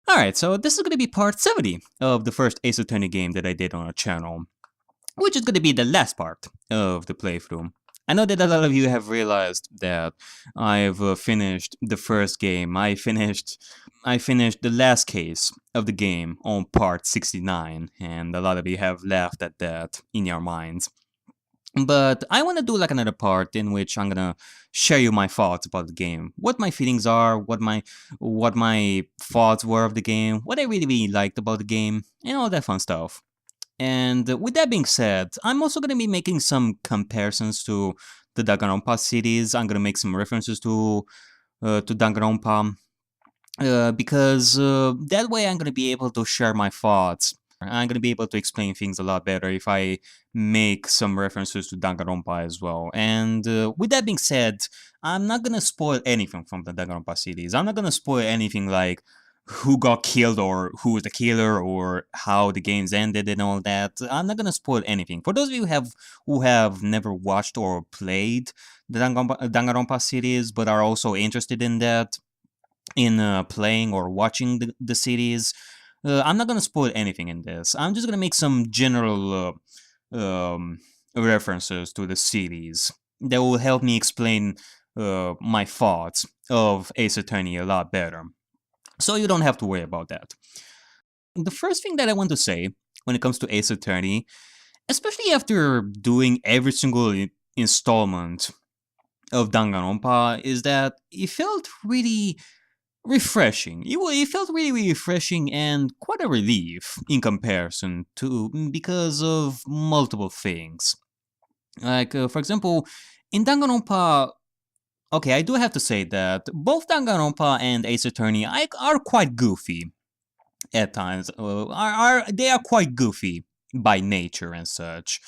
Alright, so this is going to be part 70 of the first Ace Attorney game that I did on our channel, which is going to be the last part of the playthrough. I know that a lot of you have realized that I've finished the first game. I finished the last case of the game on part 69, and a lot of you have laughed at that in your minds. But I want to do like another part in which I'm gonna share you my thoughts about the game, what my feelings are, what my thoughts were of the game, what I really liked about the game, and all that fun stuff. And with that being said, I'm also gonna be making some comparisons to the Danganronpa series. I'm gonna make some references to Danganronpa because that way I'm gonna be able to share my thoughts. I'm gonna be able to explain things a lot better if I make some references to Danganronpa as well. And with that being said, I'm not gonna spoil anything from the Danganronpa series. I'm not gonna spoil anything like who got killed or who was the killer or how the games ended and all that. I'm not gonna spoil anything. For those of you who have never watched or played the Danganronpa series but are also interested in that, in playing or watching the series. I'm not gonna spoil anything in this. I'm just gonna make some general references to the series that will help me explain my thoughts of Ace Attorney a lot better. So you don't have to worry about that. The first thing that I want to say when it comes to Ace Attorney, especially after doing every single installment of Danganronpa, is that it felt really refreshing. It felt really refreshing and quite a relief in comparison to because of multiple things. Like for example, in Danganronpa, okay, I do have to say that both Danganronpa and Ace Attorney are quite goofy at times. They are quite goofy by nature and such.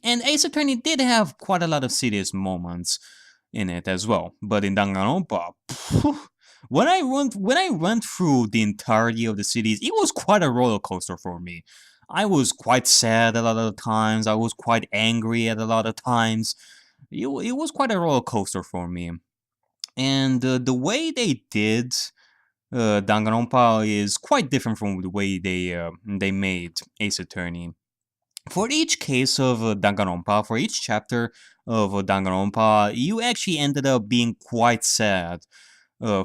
And Ace Attorney did have quite a lot of serious moments in it as well. But in Danganronpa, when I went through the entirety of the series, it was quite a roller coaster for me. I was quite sad a lot of the times. I was quite angry at a lot of times. It was quite a roller coaster for me. And the way they did Danganronpa is quite different from the way they made Ace Attorney. For each case of Danganronpa, for each chapter of Danganronpa, you actually ended up being quite sad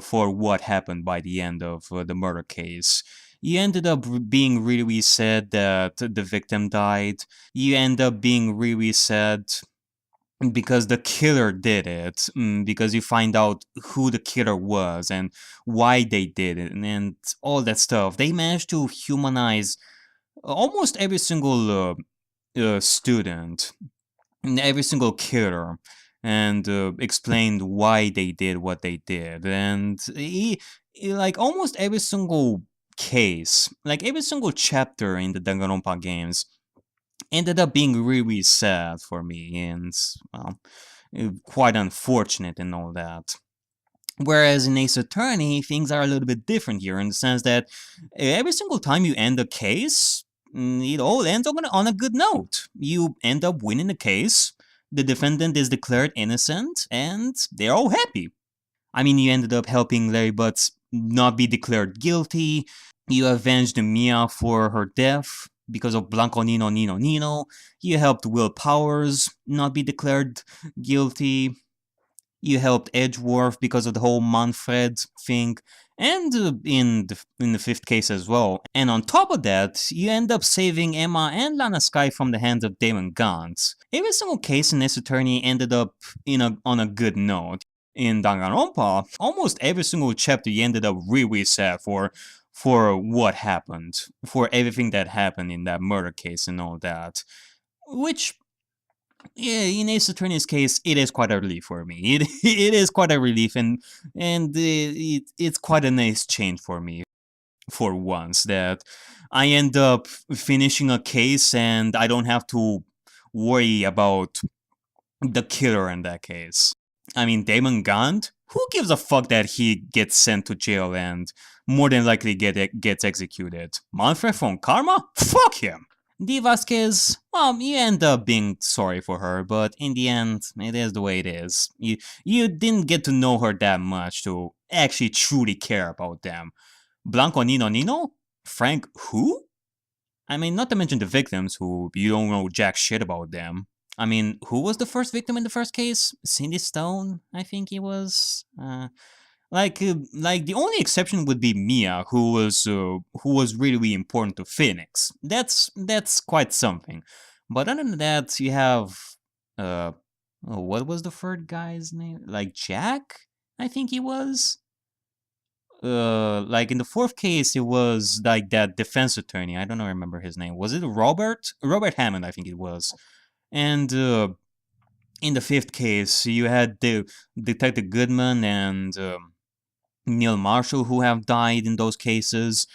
for what happened by the end of the murder case. You ended up being really sad that the victim died. You end up being really sad because the killer did it, because you find out who the killer was and why they did it, and all that stuff. They managed to humanize almost every single student, and every single killer, and explained why they did what they did. And like almost every single case, like every single chapter in the Danganronpa games ended up being really sad for me and well, quite unfortunate and all that. Whereas in Ace Attorney, things are a little bit different here in the sense that every single time you end a case, it all ends on a good note. You end up winning the case, the defendant is declared innocent, and they're all happy. I mean, you ended up helping Larry Butts not be declared guilty, you avenged Mia for her death because of Blanco Nino Nino Nino, you helped Will Powers not be declared guilty, you helped Edgeworth because of the whole Manfred thing, and in the fifth case as well. And on top of that, you end up saving Emma and Lana Sky from the hands of Damon Gaunt. Every single case in this attorney ended up on a good note. In Danganronpa, almost every single chapter you ended up really sad for what happened, for everything that happened in that murder case and all that. Which, yeah, in Ace Attorney's case, it is quite a relief for me. It is quite a relief, and it's quite a nice change for me. For once, that I end up finishing a case and I don't have to worry about the killer in that case. I mean, Damon Gaunt, who gives a fuck that he gets sent to jail and more than likely gets executed? Manfred von Karma? Fuck him! Dee Vasquez, well, you end up being sorry for her, but in the end, it is the way it is. You didn't get to know her that much to actually truly care about them. Blanco Nino Nino? Frank who? I mean, not to mention the victims who you don't know jack shit about them. I mean, who was the first victim in the first case? Cindy Stone, I think he was. Like the only exception would be Mia, who was really, really important to Phoenix. That's quite something. But other than that, you have uh, oh, what was the third guy's name? Like Jack, I think he was. Like in the fourth case, it was like that defense attorney. I don't know, remember his name. Was it Robert? Robert Hammond, I think it was. And in the fifth case, you had the Detective Goodman and Neil Marshall who have died in those cases.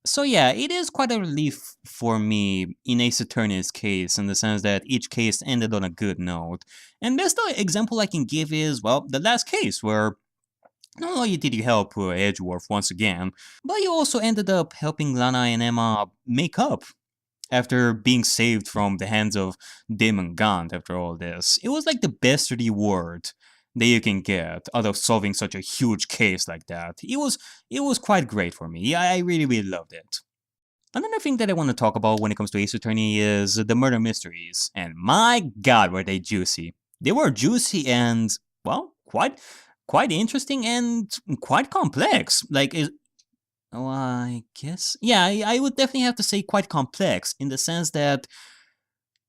So yeah, it is quite a relief for me in Ace Attorney's case in the sense that each case ended on a good note. And best example I can give is, well, the last case where not only did you help Edgeworth once again, but you also ended up helping Lana and Emma make up after being saved from the hands of Damon Gaunt after all this. It was like the best reward that you can get out of solving such a huge case like that. It was quite great for me. Yeah, I really, really loved it. Another thing that I want to talk about when it comes to Ace Attorney is the murder mysteries. And my god, were they juicy. They were juicy and, well, quite interesting and quite complex. Oh, I guess. Yeah, I would definitely have to say quite complex in the sense that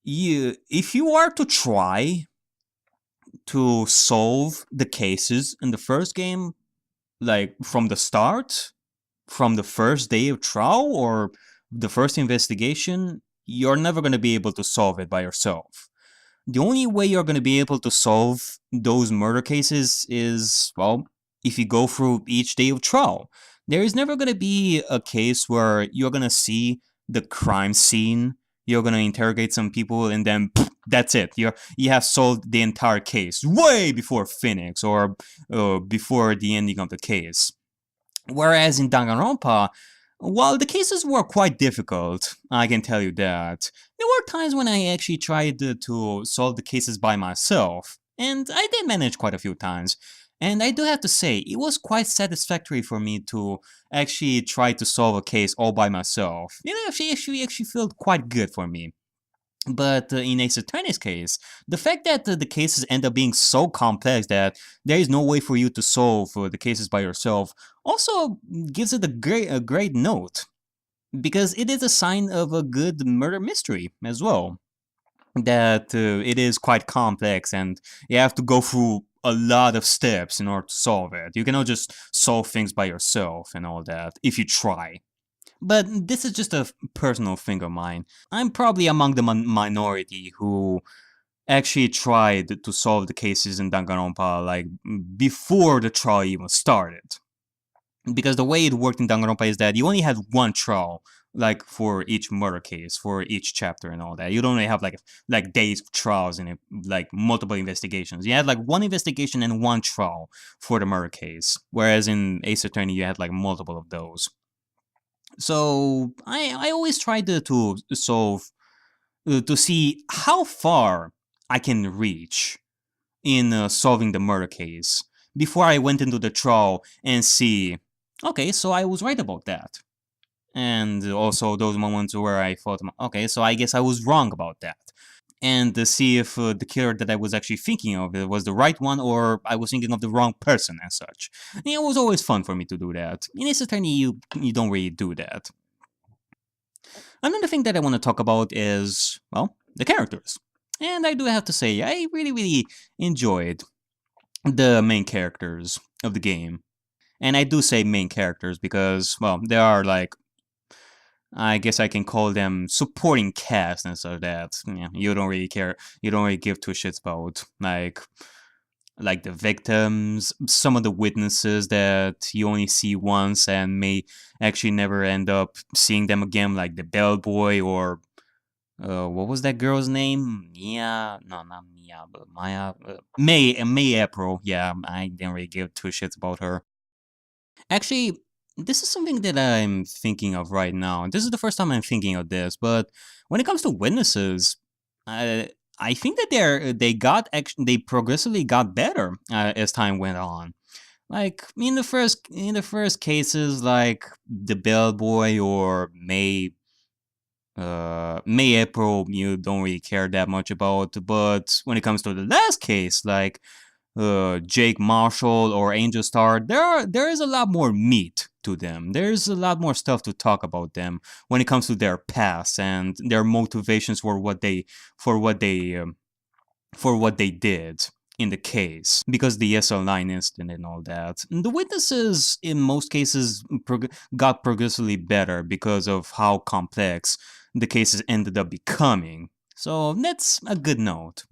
if you are to try to solve the cases in the first game, like from the start, from the first day of trial or the first investigation, you're never going to be able to solve it by yourself. The only way you're going to be able to solve those murder cases is, well, if you go through each day of trial. There is never going to be a case where you're going to see the crime scene, you're going to interrogate some people, and then that's it. You have solved the entire case way before Phoenix or before the ending of the case. Whereas in Danganronpa, while the cases were quite difficult, I can tell you that, there were times when I actually tried to solve the cases by myself, and I did manage quite a few times. And I do have to say, it was quite satisfactory for me to actually try to solve a case all by myself. It actually felt quite good for me. But in Ace Attorney's case, the fact that the cases end up being so complex that there is no way for you to solve the cases by yourself also gives it a great note. Because it is a sign of a good murder mystery as well. That it is quite complex and you have to go through a lot of steps in order to solve it. You cannot just solve things by yourself and all that if you try. But this is just a personal thing of mine. I'm probably among the minority who actually tried to solve the cases in Danganronpa like before the trial even started. Because the way it worked in Danganronpa is that you only had one trial, like for each murder case, for each chapter and all that. You don't really have like days of trials and like multiple investigations. You had like one investigation and one trial for the murder case, whereas in Ace Attorney you had like multiple of those. So I always tried to solve to see how far I can reach in solving the murder case before I went into the trial and see, okay, so I was right about that. And also those moments where I thought, okay, so I guess I was wrong about that. And to see if the killer that I was actually thinking of was the right one or I was thinking of the wrong person and such. And it was always fun for me to do that. In Ace Attorney, you don't really do that. Another thing that I want to talk about is, well, the characters. And I do have to say, I really, really enjoyed the main characters of the game. And I do say main characters because, well, they are like, I guess I can call them supporting cast and so that you don't really care, you don't really give two shits about like the victims, some of the witnesses that you only see once and may actually never end up seeing them again, like the bellboy or what was that girl's name? Mia? No, not Mia, but Maya. May April. Yeah, I didn't really give two shits about her. Actually, this is something that I'm thinking of right now. This is the first time I'm thinking of this, but when it comes to witnesses, I think that they progressively got better as time went on. Like in the first cases, like the bellboy or May April, you don't really care that much about. But when it comes to the last case, like Jake Marshall or Angel Star, there is a lot more meat to them. There's a lot more stuff to talk about them when it comes to their past and their motivations for what they for what they did in the case, because the SL9 incident and all that. And the witnesses, in most cases, got progressively better because of how complex the cases ended up becoming. So that's a good note.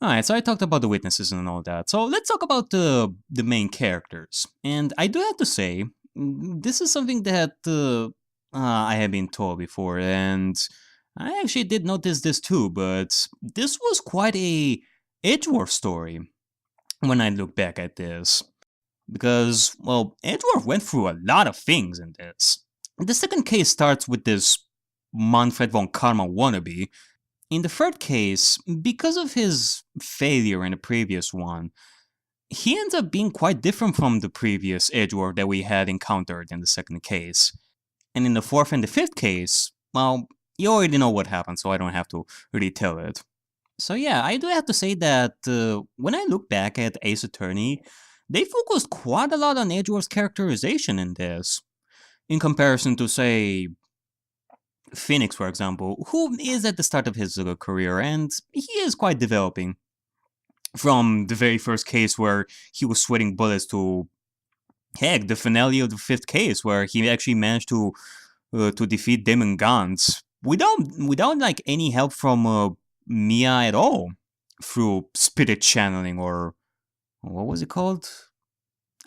Alright, so I talked about the witnesses and all that. So let's talk about the main characters. And I do have to say, this is something that I have been told before, and I actually did notice this too, but this was quite a Edgeworth story when I look back at this. Because, well, Edgeworth went through a lot of things in this. The second case starts with this Manfred von Karma wannabe. In the third case, because of his failure in the previous one, he ends up being quite different from the previous Edgeworth that we had encountered in the second case. And in the fourth and the fifth case, well, you already know what happened, so I don't have to really tell it. So yeah, I do have to say that when I look back at Ace Attorney, they focused quite a lot on Edgeworth's characterization in this, in comparison to, say, Phoenix, for example, who is at the start of his career, and he is quite developing. From the very first case where he was sweating bullets to, heck, the finale of the fifth case where he actually managed to defeat Demon Gans without like any help from Mia at all, through spirit channeling, or what was it called?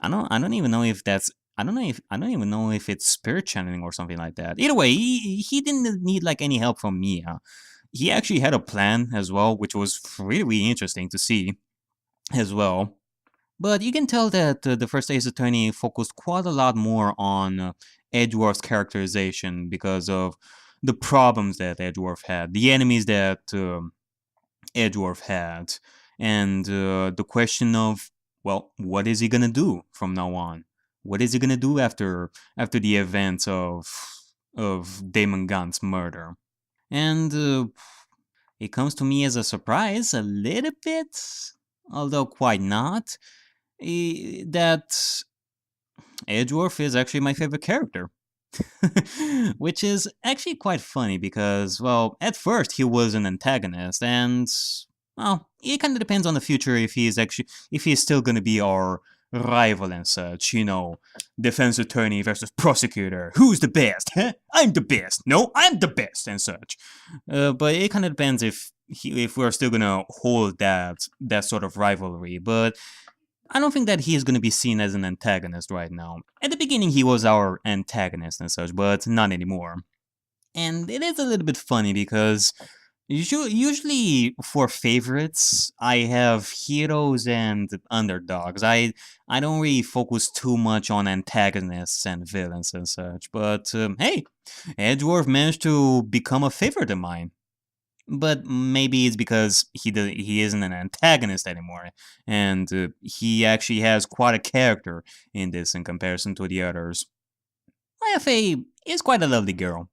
I don't even know if that's I don't even know if it's spirit channeling or something like that. Either way, he didn't need like any help from Mia. He actually had a plan as well, which was really interesting to see as well. But you can tell that the first Ace Attorney focused quite a lot more on Edgeworth's characterization because of the problems that Edgeworth had, the enemies that Edgeworth had, and the question of, well, what is he gonna do from now on? What is he gonna do after the events of Damon Gunn's murder? And it comes to me as a surprise, a little bit, although quite not, that Edgeworth is actually my favorite character. Which is actually quite funny because, well, at first he was an antagonist, and, well, it kind of depends on the future if he's still gonna be our rival and such, defense attorney versus prosecutor. Who's the best? Huh? I'm the best. No, I'm the best and such. But it kind of depends if we're still gonna hold that sort of rivalry. But I don't think that he is going to be seen as an antagonist right now. At the beginning, he was our antagonist and such, but not anymore. And it is a little bit funny because usually for favorites, I have heroes and underdogs. I don't really focus too much on antagonists and villains and such. But hey, Edgeworth managed to become a favorite of mine. But maybe it's because he isn't an antagonist anymore, and he actually has quite a character in this in comparison to the others. IFA is quite a lovely girl,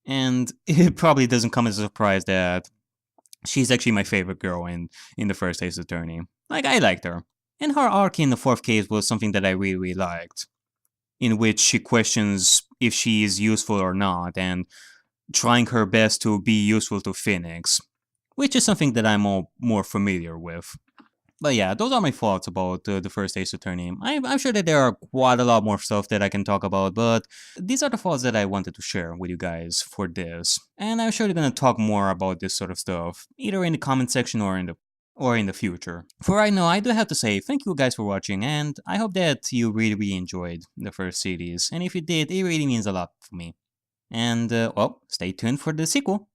and it probably doesn't come as a surprise that she's actually my favorite girl in the first Ace Attorney. Like, I liked her. And her arc in the fourth case was something that I really, really liked, in which she questions if she is useful or not, and trying her best to be useful to Phoenix, which is something that I'm more familiar with. But yeah, those are my thoughts about the first Ace Attorney. I'm sure that there are quite a lot more stuff that I can talk about, but these are the thoughts that I wanted to share with you guys for this. And I'm sure they're gonna talk more about this sort of stuff, either in the comment section or in the future. For right now, I do have to say thank you guys for watching, and I hope that you really enjoyed the first series. And if you did, it really means a lot for me. And, well, stay tuned for the sequel.